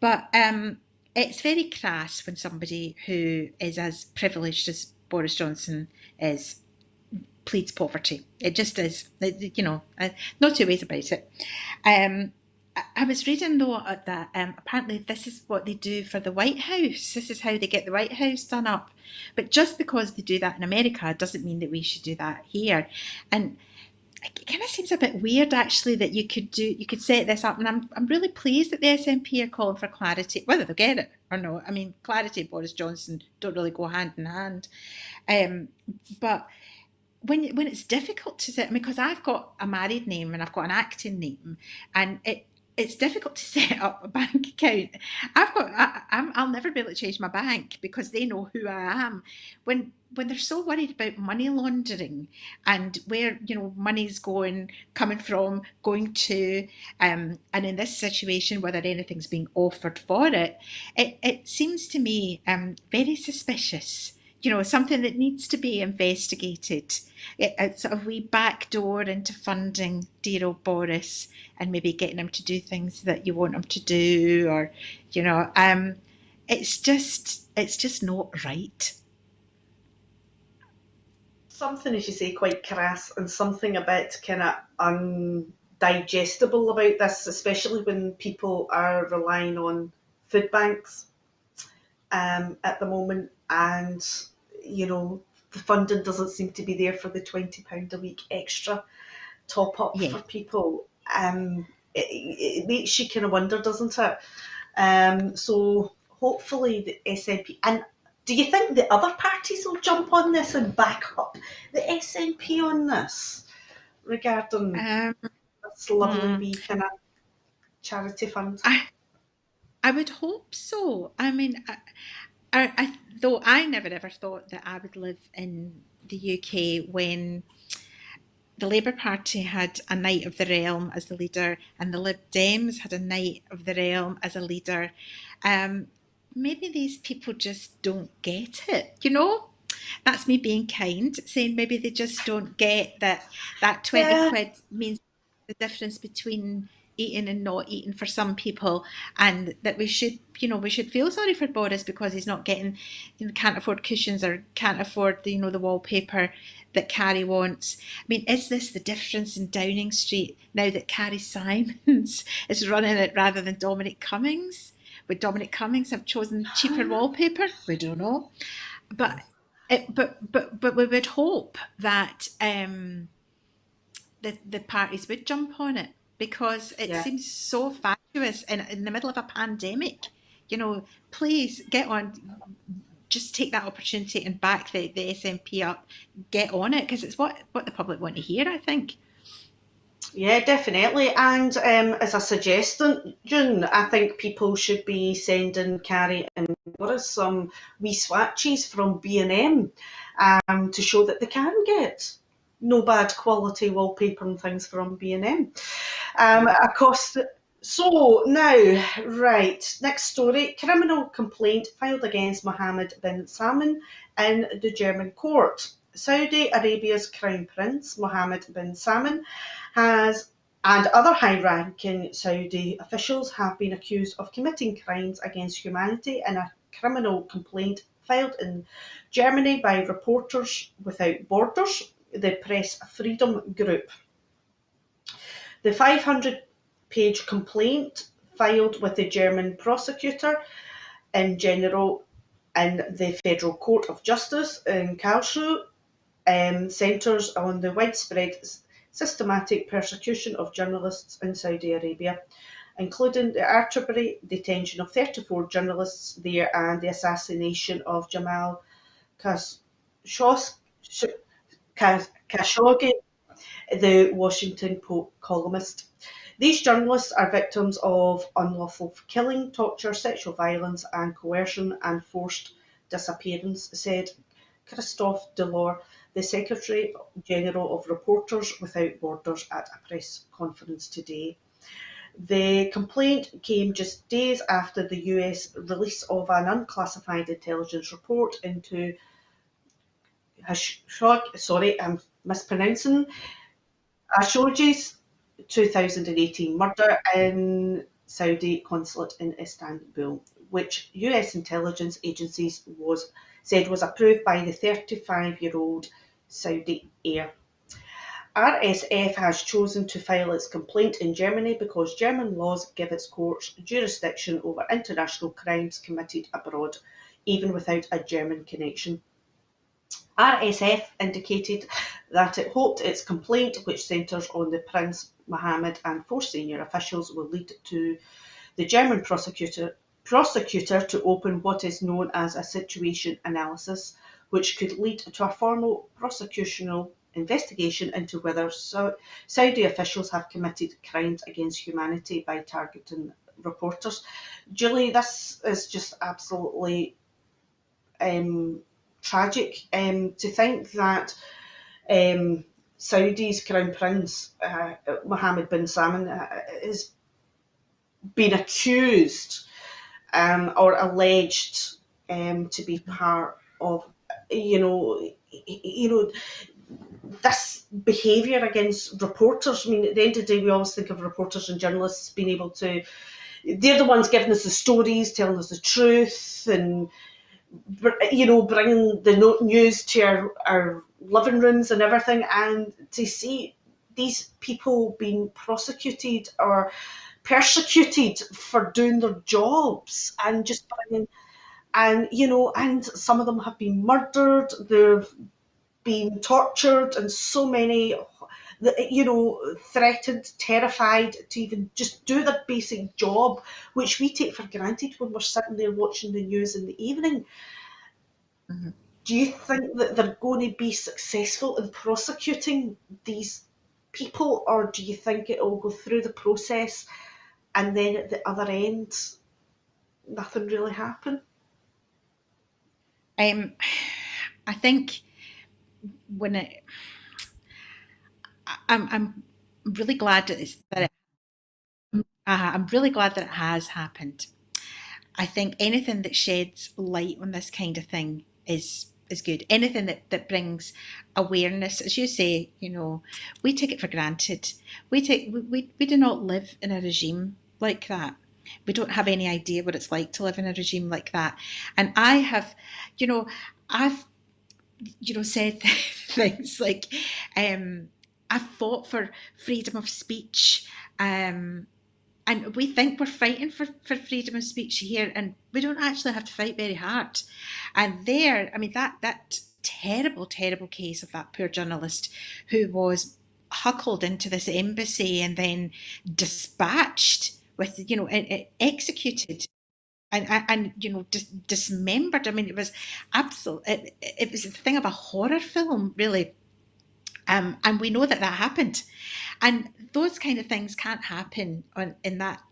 But it's very crass when somebody who is as privileged as Boris Johnson is pleads poverty. It just is. No two ways about it. Um, I was reading though that apparently this is what they do for the White House. This is how they get the White House done up. But just because they do that in America doesn't mean that we should do that here. And it kind of seems a bit weird actually that you could set this up. And I'm really pleased that the SNP are calling for clarity, whether they'll get it or not. I mean, clarity and Boris Johnson don't really go hand in hand. Um, but when it's difficult to set, I mean, because I've got a married name and I've got an acting name, and it's difficult to set up a bank account. I'll never be able to change my bank because they know who I am. When they're so worried about money laundering and where money's coming from, going to, and in this situation whether anything's being offered for it, it seems to me very suspicious. Something that needs to be investigated. It's sort of wee back door into funding dear old Boris and maybe getting him to do things that you want him to do, or you know, um, it's just not right. Something, as you say, quite crass and something a bit kind of undigestible about this, especially when people are relying on food banks at the moment, and the funding doesn't seem to be there for the £20 a week extra top up Yeah, for people. It makes you kind of wonder, doesn't it? So hopefully the SNP, and Do you think the other parties will jump on this and back up the SNP on this regarding Um, this lovely hmm, wee kind of charity fund? I would hope so. I mean, though I never ever thought that I would live in the UK when the Labour Party had a Knight of the Realm as the leader, and the Lib Dems had a Knight of the Realm as a leader. Um, Maybe these people just don't get it, you know? That's me being kind, saying maybe they just don't get that 20 Yeah. quid means the difference between eating and not eating for some people, and that we should feel sorry for Boris because he's not getting, can't afford cushions or can't afford the wallpaper that Carrie wants. I mean, is this the difference in Downing Street now that Carrie Simons is running it rather than Dominic Cummings? Would Dominic Cummings have chosen cheaper wallpaper? We don't know. But but we would hope that the parties would jump on it, because it Yeah. seems so fatuous in the middle of a pandemic. Please get on, just take that opportunity and back the SNP up, get on it, because it's what the public want to hear, I think. Yeah, definitely. And as a suggestion, June, I think people should be sending Carrie and Boris some wee swatches from B&M to show that they can get no bad quality wallpaper and things from B&M. Of course, so now, right, next story. Criminal complaint filed against Mohammed bin Salman in the German court. Saudi Arabia's Crown Prince, Mohammed bin Salman, has and other high-ranking Saudi officials have been accused of committing crimes against humanity in a criminal complaint filed in Germany by Reporters Without Borders, the press freedom group. The 500-page complaint filed with the German prosecutor in general in the Federal Court of Justice in Karlsruhe centres on the widespread systematic persecution of journalists in Saudi Arabia, including the arbitrary detention of 34 journalists there and the assassination of Jamal Khashoggi, the Washington Post columnist. These journalists are victims of unlawful killing, torture, sexual violence, and coercion and forced disappearance, said Christophe Delors, the Secretary General of Reporters Without Borders, at a press conference today. The complaint came just days after the US release of an unclassified intelligence report into sorry, I'm mispronouncing Khashoggi's 2018 murder in Saudi consulate in Istanbul, which US intelligence agencies said was approved by the 35-year-old Saudi heir. RSF has chosen to file its complaint in Germany because German laws give its courts jurisdiction over international crimes committed abroad, even without a German connection. RSF indicated that it hoped its complaint, which centres on the Prince Mohammed and four senior officials, will lead to the German prosecutor to open what is known as a situation analysis, which could lead to a formal prosecutorial investigation into whether Saudi officials have committed crimes against humanity by targeting reporters. Julie, this is just absolutely tragic to think that Saudi's Crown Prince Mohammed bin Salman has been accused or alleged to be part of, this behaviour against reporters. I mean, at the end of the day, we always think of reporters and journalists being able to. They're the ones giving us the stories, telling us the truth, and bringing the news to our living rooms and everything. And to see these people being prosecuted or persecuted for doing their jobs and just bringing, and some of them have been murdered, they've been tortured, and so many, threatened, terrified to even just do their basic job, which we take for granted when we're sitting there watching the news in the evening. Mhm. Do you think that they're going to be successful in prosecuting these people, or do you think it'll go through the process and then at the other end, nothing really happen? Um, I think when it, I'm really glad I'm really glad that it has happened. I think anything that sheds light on this kind of thing is good. Anything that brings awareness, as you say, we take it for granted. We do not live in a regime like that. We don't have any idea what it's like to live in a regime like that. And you know, I've said things like, I've fought for freedom of speech. And we think we're fighting for freedom of speech here, and we don't actually have to fight very hard. And there, I mean, that terrible, terrible case of that poor journalist who was huckled into this embassy and then dispatched with, executed and dismembered. I mean, it was absolute. It was a thing of a horror film, really. And we know that happened, and those kind of things can't happen in that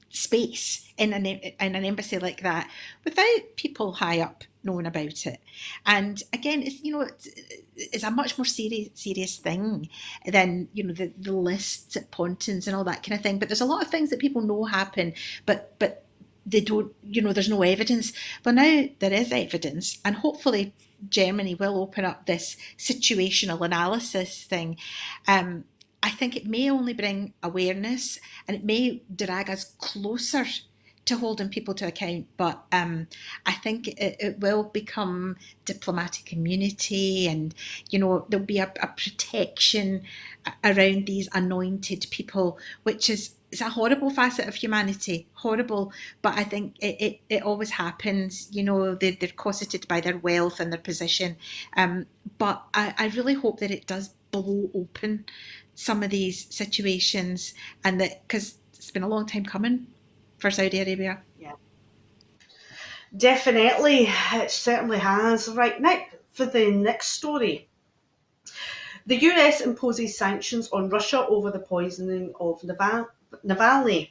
space in an embassy like that without people high up knowing about it. And again, it's a much more serious thing than the lists at Pontins and all that kind of thing. But there's a lot of things that people know happen, but they don't. There's no evidence. Well, now there is evidence, and hopefully Germany will open up this situational analysis thing. I think it may only bring awareness, and it may drag us closer to holding people to account, but I think it will become diplomatic immunity, and there'll be a protection around these anointed people, which is it's a horrible facet of humanity, horrible. But I think it always happens. They're cosseted by their wealth and their position, but I really hope that it does blow open some of these situations, and that because it's been a long time coming for Saudi Arabia. Yeah, definitely. It certainly has. Right, now for the next story. The US imposes sanctions on Russia over the poisoning of Navalny.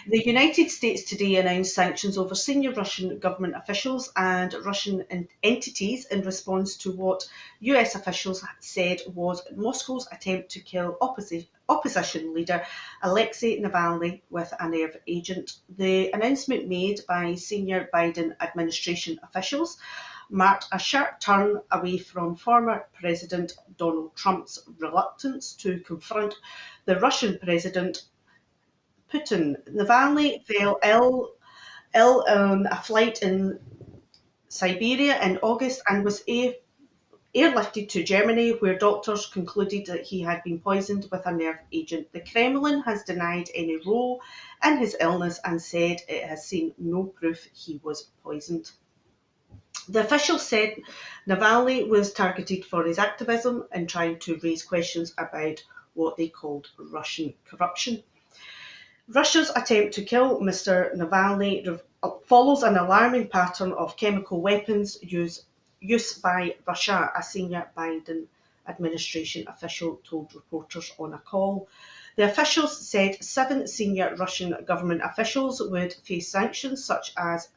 The United States today announced sanctions over senior Russian government officials and Russian entities in response to what US officials said was Moscow's attempt to kill opposition leader Alexei Navalny with a nerve agent. The announcement made by senior Biden administration officials marked a sharp turn away from former President Donald Trump's reluctance to confront the Russian President Putin. Navalny fell ill on a flight in Siberia in August and was airlifted to Germany, where doctors concluded that he had been poisoned with a nerve agent. The Kremlin has denied any role in his illness and said it has seen no proof he was poisoned. The official said Navalny was targeted for his activism and trying to raise questions about what they called Russian corruption. Russia's attempt to kill Mr. Navalny follows an alarming pattern of chemical weapons use by Russia, a senior Biden administration official told reporters on a call. The officials said 7 senior Russian government officials would face sanctions such as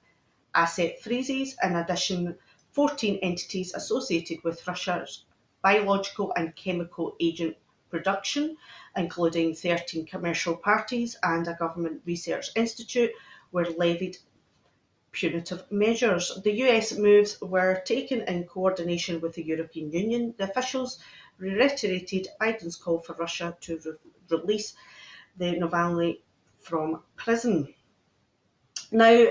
asset freezes. In addition, 14 entities associated with Russia's biological and chemical agent production, including 13 commercial parties and a government research institute, were levied punitive measures. The US moves were taken in coordination with the European Union. The officials reiterated Biden's call for Russia to release the Navalny from prison. Now,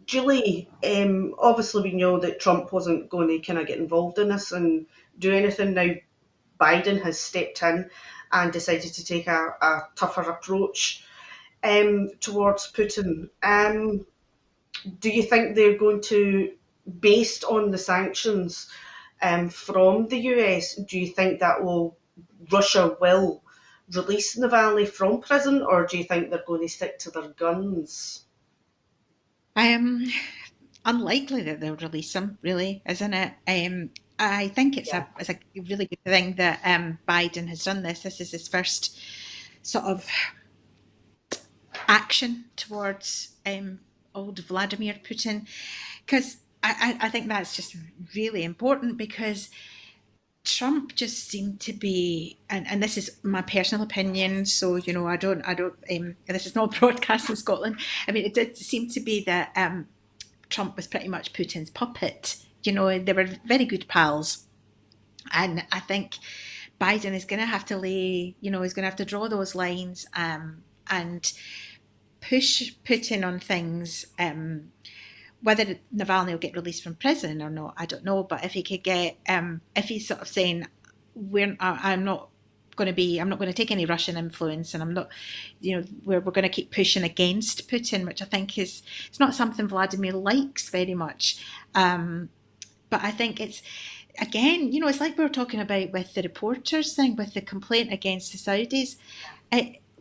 Julie, obviously we know that Trump wasn't going to kind of get involved in this and do anything. Now, Biden has stepped in and decided to take a tougher approach towards Putin. Do you think they're going to, based on the sanctions from the US, do you think that Russia will release Navalny from prison, or do you think they're going to stick to their guns? Um, unlikely that they'll release him, really, isn't it? I think Yeah. it's a really good thing that Biden has done this. This is his first sort of action towards old Vladimir Putin, because I think that's just really important because Trump just seemed to be, and this is my personal opinion, so I don't. This is not broadcast in Scotland. I mean, it did seem to be that Trump was pretty much Putin's puppet. They were very good pals, and I think Biden is going to have to he's going to have to draw those lines and push Putin on things. Whether Navalny will get released from prison or not, I don't know. But if he could get, if he's sort of saying, I'm not going to take any Russian influence, and I'm not, we're going to keep pushing against Putin, which I think it's not something Vladimir likes very much. But I think it's, again, it's like we were talking about with the reporters thing, with the complaint against the Saudis.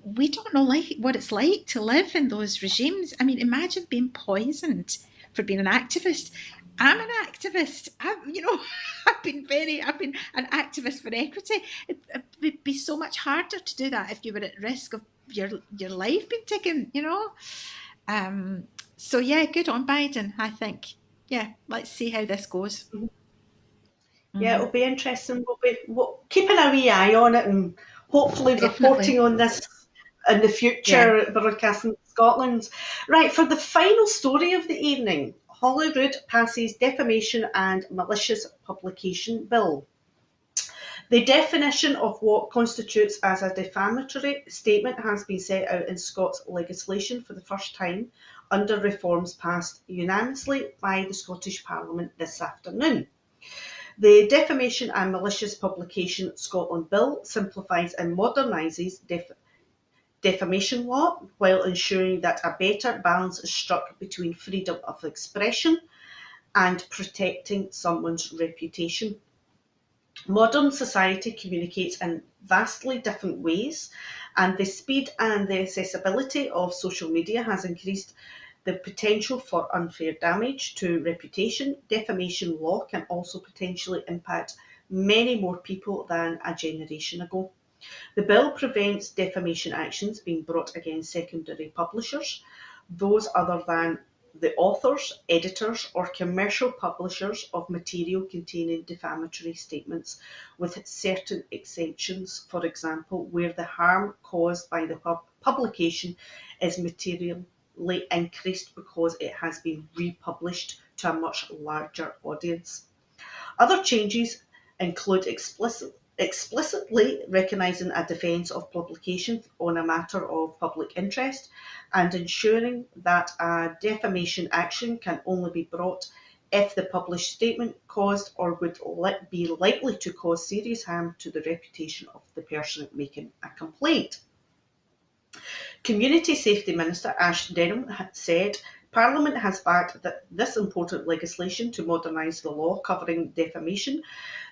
We don't know what it's like to live in those regimes. I mean, imagine being poisoned for being an activist. I'm an activist. I've been an activist for equity. It would be so much harder to do that if you were at risk of your life being taken. So yeah, good on Biden. I think. Yeah, let's see how this goes. Yeah, Mm-hmm. it'll be interesting. We'll keeping a wee eye on it and hopefully reporting Definitely. on this in the Yeah. future, broadcasting Scotland. Right, for the final story of the evening, Holyrood passes defamation and malicious publication bill. The definition of what constitutes as a defamatory statement has been set out in Scots legislation for the first time under reforms passed unanimously by the Scottish Parliament this afternoon. The Defamation and Malicious Publication Scotland Bill simplifies and modernises defamation law while ensuring that a better balance is struck between freedom of expression and protecting someone's reputation. Modern society communicates in vastly different ways, and the speed and the accessibility of social media has increased the potential for unfair damage to reputation. Defamation law can also potentially impact many more people than a generation ago. The bill prevents defamation actions being brought against secondary publishers, those other than the authors, editors, or commercial publishers of material containing defamatory statements, with certain exceptions, for example, where the harm caused by the publication is materially increased because it has been republished to a much larger audience. Other changes include explicitly recognising a defence of publication on a matter of public interest and ensuring that a defamation action can only be brought if the published statement caused or would be likely to cause serious harm to the reputation of the person making a complaint. Community Safety Minister Ash Denham said Parliament has backed this important legislation to modernise the law covering defamation.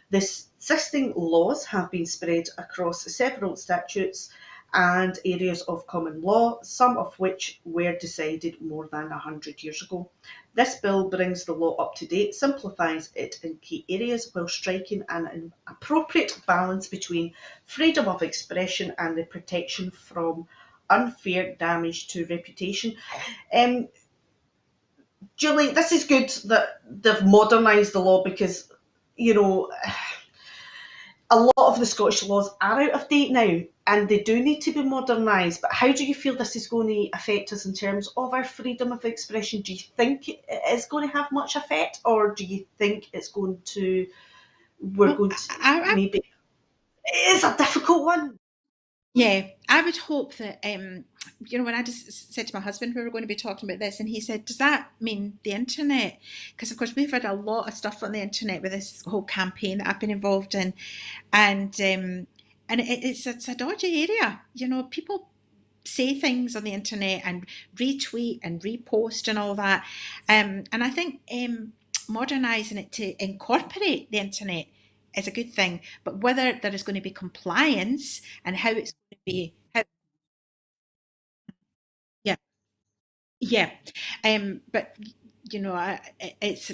The existing laws have been spread across several statutes and areas of common law, some of which were decided more than 100 years ago. This bill brings the law up to date, simplifies it in key areas while striking an appropriate balance between freedom of expression and the protection from unfair damage to reputation. Um, Julie, this is good that they've modernised the law because, you know, a lot of the Scottish laws are out of date now and they do need to be modernised. But how do you feel this is going to affect us in terms of our freedom of expression? Do you think it is going to have much effect, or do you think we're Well, going to maybe? It is a difficult one. yeah, I would hope that, when I just said to my husband we were going to be talking about this, and he said, "Does that mean the internet?" Because of course we've had a lot of stuff on the internet with this whole campaign that I've been involved in, and it's a dodgy area. People say things on the internet and retweet and repost and all that, and I think modernising it to incorporate the internet is a good thing. But whether there is going to be compliance and how it's going to be, yeah, yeah, but it's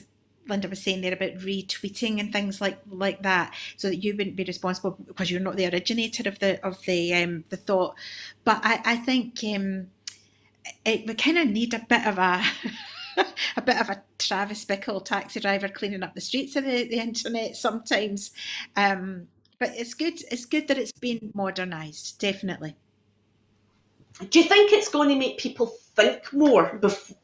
Linda was saying there about retweeting and things like that, so that you wouldn't be responsible because you're not the originator of the thought. But I think we kind of need a bit of a a bit of a Travis Bickle taxi driver cleaning up the streets of the internet sometimes. But it's good. It's good that it's been modernised, definitely. Do you think it's going to make people think more,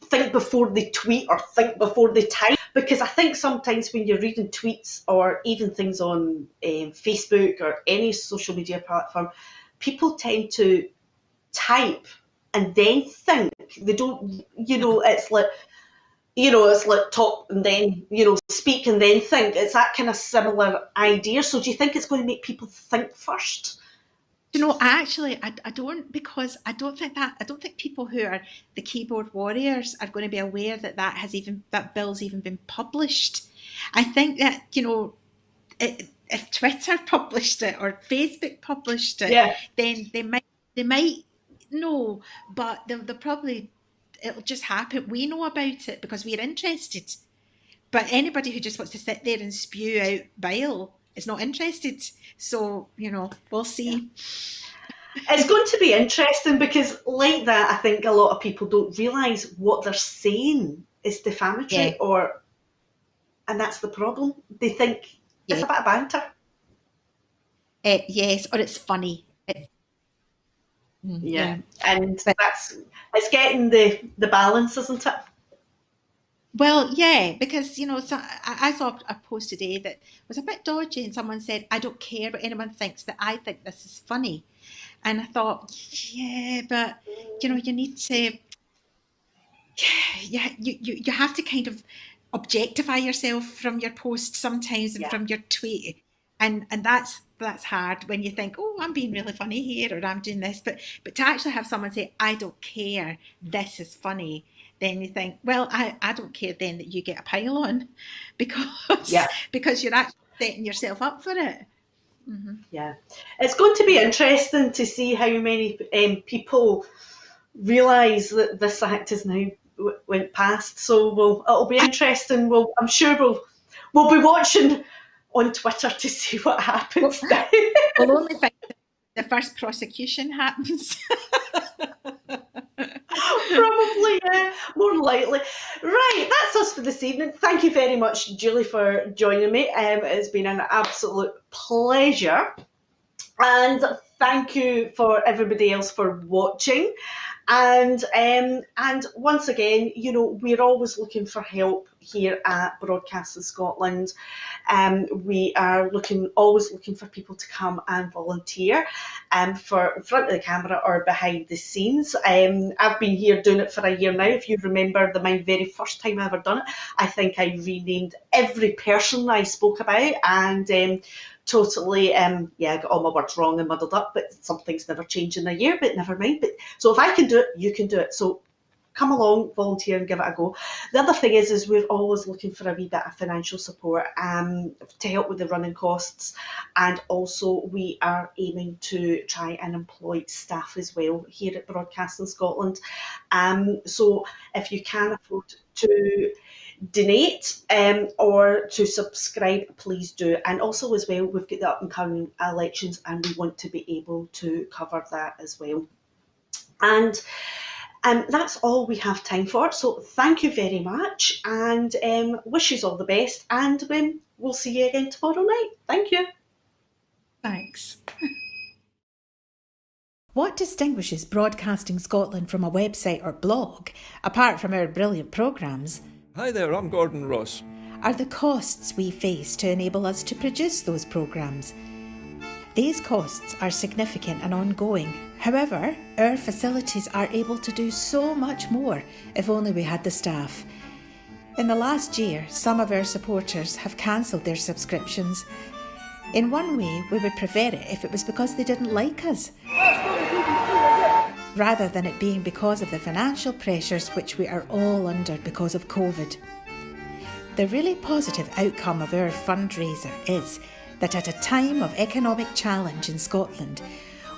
think before they tweet or think before they type? Because I think sometimes when you're reading tweets or even things on Facebook or any social media platform, people tend to type and then think. They don't, it's like, it's like talk and then, speak and then think. It's that kind of similar idea. So do you think it's going to make people think first? Actually, I don't, because I don't think people who are the keyboard warriors are going to be aware that bill's even been published. I think that, if Twitter published it or Facebook published it, Yeah. then they might know, but they'll probably, it'll just happen. We know about it because we're interested. But anybody who just wants to sit there and spew out bile is not interested. So, we'll see. It's going to be interesting because, like that, I think a lot of people don't realise what they're saying is defamatory, and that's the problem. They think it's a bit of banter. Yes, or it's funny. Yeah, and it's getting the balance, isn't it? Well, yeah, because, so I saw a post today that was a bit dodgy, and someone said, I don't care what anyone thinks, that I think this is funny. And I thought, yeah, but, you need to, you have to kind of objectify yourself from your post sometimes and from your tweet. And that's hard when you think, oh, I'm being really funny here, or I'm doing this. But to actually have someone say, I don't care, this is funny, then you think, well, I don't care then that you get a pile on because you're actually setting yourself up for it. Mm-hmm. Yeah, it's going to be interesting to see how many people realise that this act is now went past. So it'll be interesting. I'm sure we'll be watching on Twitter to see what happens. We'll only find the first prosecution happens. Probably, yeah, more likely. Right, that's us for this evening. Thank you very much, Julie, for joining me. It's been an absolute pleasure. And thank you for everybody else for watching. And once again, we're always looking for help here at Broadcasting Scotland. We are always looking for people to come and volunteer for in front of the camera or behind the scenes. I've been here doing it for a year now. If you remember my very first time I ever done it, I think I renamed every person I spoke about, and totally, I got all my words wrong and muddled up, but some things never change in a year, but never mind. But so if I can do it, you can do it. So come along, volunteer and give it a go. The other thing is we're always looking for a wee bit of financial support to help with the running costs, and also we are aiming to try and employ staff as well here at Broadcasting Scotland. So if you can afford to donate or to subscribe, please do. And also as well, we've got the up and coming elections and we want to be able to cover that as well. And that's all we have time for. So thank you very much, and wish you all the best, and we'll see you again tomorrow night. Thank you. Thanks. What distinguishes Broadcasting Scotland from a website or blog, apart from our brilliant programmes? Hi there, I'm Gordon Ross. Are the costs we face to enable us to produce those programmes. These costs are significant and ongoing. However, our facilities are able to do so much more if only we had the staff. In the last year, some of our supporters have cancelled their subscriptions. In one way, we would prefer it if it was because they didn't like us, rather than it being because of the financial pressures which we are all under because of COVID. The really positive outcome of our fundraiser is that at a time of economic challenge in Scotland,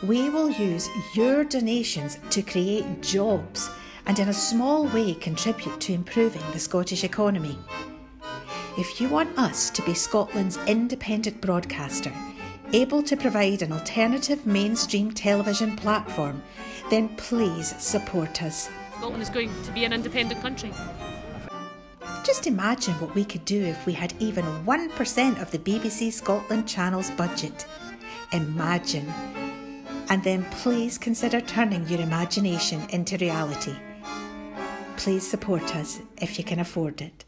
we will use your donations to create jobs and in a small way contribute to improving the Scottish economy. If you want us to be Scotland's independent broadcaster, able to provide an alternative mainstream television platform, then please support us. Scotland is going to be an independent country. Just imagine what we could do if we had even 1% of the BBC Scotland channel's budget. Imagine. And then please consider turning your imagination into reality. Please support us if you can afford it.